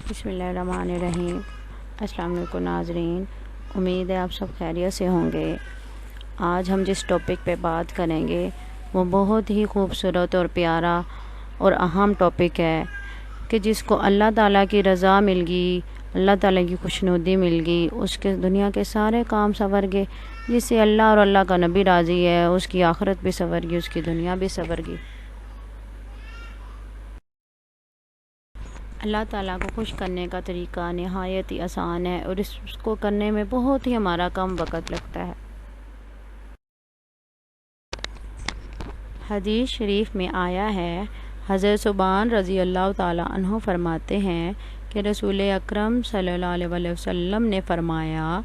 بسم اللہ الرحمن الرحیم۔ السلام علیکم ناظرین، امید ہے آپ سب خیریت سے ہوں گے۔ آج ہم جس ٹاپک پہ بات کریں گے وہ بہت ہی خوبصورت اور پیارا اور اہم ٹاپک ہے کہ جس کو اللہ تعالیٰ کی رضا مل گئی، اللہ تعالیٰ کی خوشنودی مل گئی، اس کے دنیا کے سارے کام سنور گئے۔ جس سے اللہ اور اللہ کا نبی راضی ہے، اس کی آخرت بھی سنور گئی، اس کی دنیا بھی سنور گئی۔ اللہ تعالیٰ کو خوش کرنے کا طریقہ نہایت ہی آسان ہے اور اس کو کرنے میں بہت ہی ہمارا کم وقت لگتا ہے۔ حدیث شریف میں آیا ہے، حضرت ثوبان رضی اللہ تعالیٰ عنہ فرماتے ہیں کہ رسول اکرم صلی اللہ علیہ وسلم نے فرمایا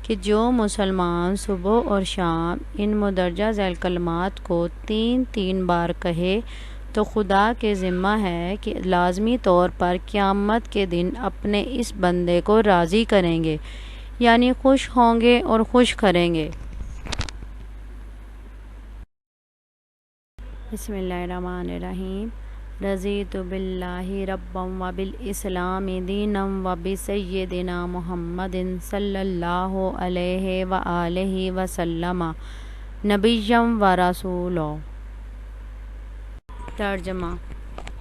کہ جو مسلمان صبح اور شام ان مندرجہ ذیل کلمات کو 3 بار کہے تو خدا کے ذمہ ہے کہ لازمی طور پر قیامت کے دن اپنے اس بندے کو راضی کریں گے، یعنی خوش ہوں گے اور خوش کریں گے۔ بسم اللہ الرحمن الرحیم۔ رضیت باللہ ربا وبالاسلام دینا وبسیدنا محمد صلی اللہ علیہ وآلہ وسلم نبیا ورسولا۔ ترجمہ: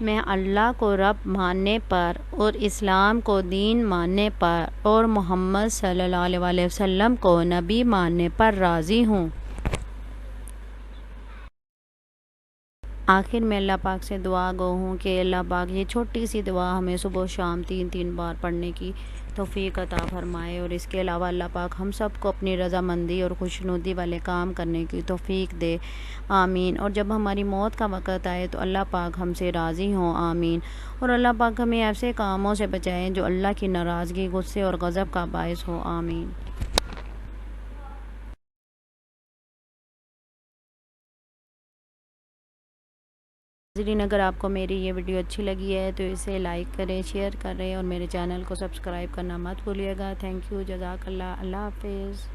میں اللہ کو رب ماننے پر اور اسلام کو دین ماننے پر اور محمد صلی اللہ علیہ وسلم کو نبی ماننے پر راضی ہوں۔ آخر میں اللہ پاک سے دعا گو ہوں کہ اللہ پاک یہ چھوٹی سی دعا ہمیں صبح و شام 3 بار پڑھنے کی توفیق عطا فرمائے، اور اس کے علاوہ اللہ پاک ہم سب کو اپنی رضامندی اور خوشنودی والے کام کرنے کی توفیق دے، آمین۔ اور جب ہماری موت کا وقت آئے تو اللہ پاک ہم سے راضی ہوں، آمین۔ اور اللہ پاک ہمیں ایسے کاموں سے بچائیں جو اللہ کی ناراضگی، غصے اور غضب کا باعث ہو، آمین۔ ناظرین، اگر آپ کو میری یہ ویڈیو اچھی لگی ہے تو اسے لائک کریں، شیئر کریں اور میرے چینل کو سبسکرائب کرنا مت بھولیے گا۔ تھینک یو، جزاک اللہ، اللہ حافظ۔